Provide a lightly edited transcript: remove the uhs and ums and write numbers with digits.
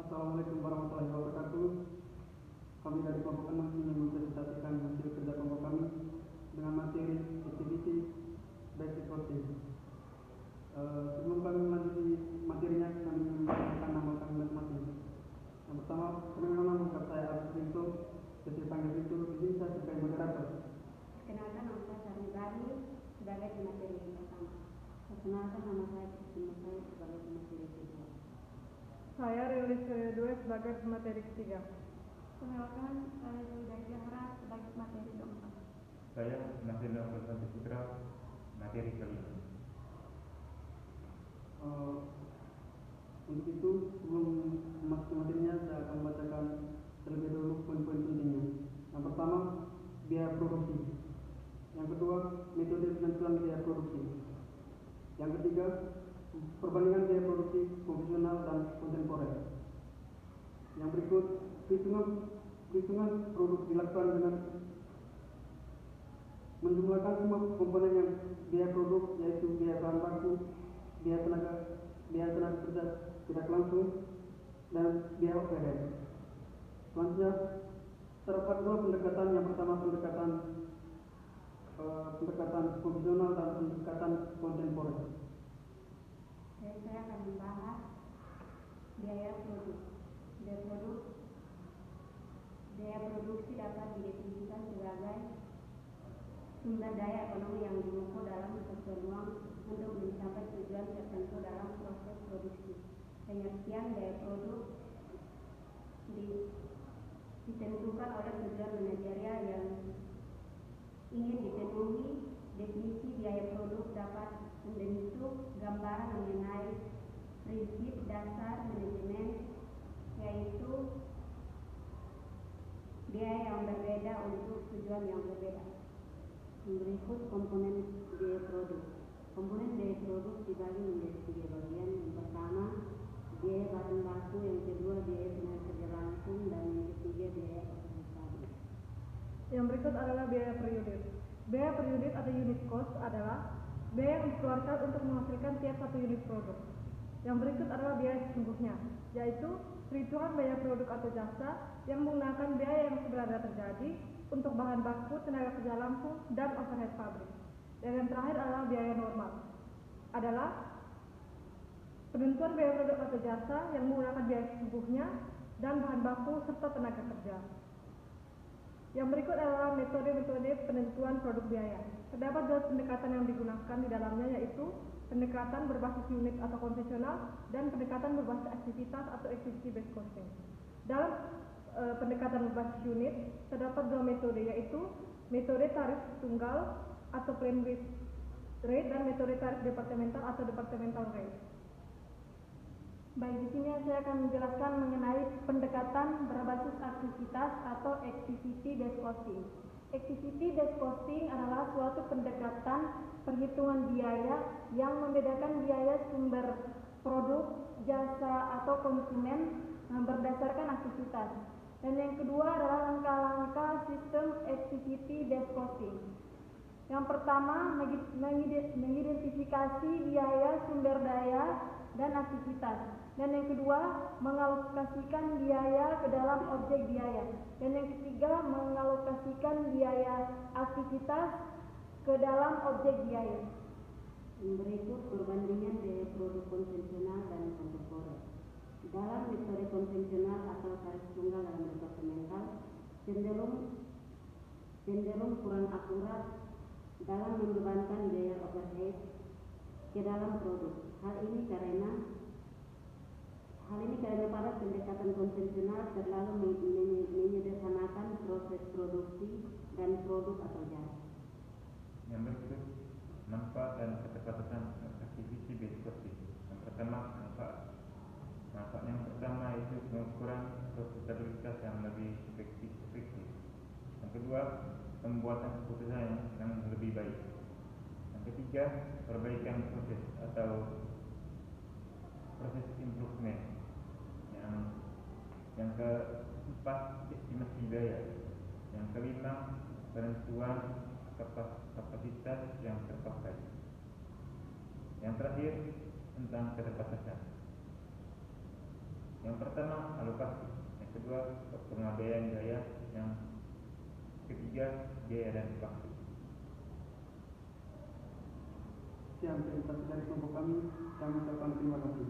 Assalamualaikum warahmatullahi wabarakatuh. Kami dari kelompok 6 ingin mempresentasikan hasil kerja kelompok kami dengan materi activity basic coding. Sebelum kami melanjuti materinya, kami ingin memperkenalkan nama kami masing-masing. Yang pertama, kami mengenal lengkap saya Agus Rinto, biasa dipanggil Rinto, di sini saya sebagai moderator. Perkenalkan, nama saya Sarmi Bani sebagai pemateri yang pertama. Perkenalkan, nama saya Kristin Musai sebagai pemateri kedua. Saya Rilis kedua sebagai pemateri ketiga. Perkenalkan, saya Zuda Zahra sebagai materi keempat. Saya Nasir Nurul Putra, materi kelima. Untuk itu, sebelum masuk ke materinya, saya akan membacakan terlebih dahulu poin-poin pentingnya. Yang pertama, biaya produksi. Yang kedua, metode penentuan biaya produksi. Yang ketiga, perbandingan biaya produksi konvensional dan kontemporer. Yang berikut, perhitungan produk dilakukan dengan menjumlahkan semua komponen yang biaya produk, yaitu biaya bahan baku, biaya tenaga kerja tidak langsung, dan biaya overhead. Selanjutnya, terdapat dua pendekatan. Yang pertama, pendekatan konvensional dan pendekatan kontemporer. Saya akan membahas biaya produk. Biaya produksi dapat didefinisikan sebagai sumber daya ekonomi yang dimukul dalam kebutuhan uang untuk mencapai tujuan tertentu dalam proses produksi. Pengertian biaya produk ditentukan oleh tujuan manajerial yang ingin dipenuhi. Definisi biaya produk dapat membentuk gambaran mengenai prinsip dasar manajemen, yaitu biaya yang berbeda untuk tujuan yang berbeda. Berikut komponen biaya produk. Komponen biaya produk dibagi menjadi 3 bagian. Yang pertama, biaya bahan baku, yang kedua biaya tenaga kerja langsung, dan yang ketiga biaya operasional. Yang berikut adalah biaya per unit. Biaya per unit atau unit cost adalah biaya yang dikeluarkan untuk menghasilkan tiap satu unit produk. Yang berikut adalah biaya sesungguhnya, yaitu perhitungan biaya produk atau jasa yang menggunakan biaya yang sebenarnya terjadi untuk bahan baku, tenaga kerja langsung, dan overhead pabrik. Dan yang terakhir adalah biaya normal, adalah penentuan biaya produk atau jasa yang menggunakan biaya sesungguhnya dan bahan baku serta tenaga kerja. Yang berikut adalah metode-metode penentuan produk biaya. Terdapat 2 pendekatan yang digunakan di dalamnya, yaitu pendekatan berbasis unit atau konvensional dan pendekatan berbasis aktivitas atau activity based costing. Dalam pendekatan berbasis unit terdapat 2 metode, yaitu metode tarif tunggal atau plain width rate dan metode tarif departemental atau departemental rate. Baik, di sini saya akan menjelaskan mengenai pendekatan berbasis aktivitas atau activity based costing. Activity based costing adalah suatu pendekatan perhitungan biaya yang membedakan biaya sumber produk, jasa, atau konsumen berdasarkan aktivitas. Dan yang kedua adalah langkah-langkah sistem activity based costing. Yang pertama, mengidentifikasi biaya sumber daya dan aktivitas. Dan yang kedua, mengalokasikan biaya ke dalam objek biaya. Dan yang ketiga, mengalokasikan biaya aktivitas ke dalam objek biaya. Berikut perbandingan biaya produk konvensional dan kontemporer. Dalam metode konvensional atau tarif tunggal dalam departemental cenderung kurang akurat dalam membebankan biaya overhead ke dalam produk. Hal ini karena pada pendekatan konvensional terlalu menyederhanakan proses produksi dan produk atau jasa. Yang berikut, manfaat dan keterbatasan activity based costing. Yang pertama, manfaat yang pertama itu pengukuran profitabilitas yang lebih efektif. Yang kedua, pembuatan keputusan yang lebih baik. Yang ketiga, perbaikan proses atau proses improvement. Yang keempat, estimasi biaya. Yang kelima, penentuan kapasitas yang terpakai. Yang terakhir, tentang keterbatasan. Yang pertama alokasi, yang kedua pengabaian biaya, yang ketiga biaya dan waktu. Sekian presentasi dari kelompok kami. Kami ucapkan terima kasih.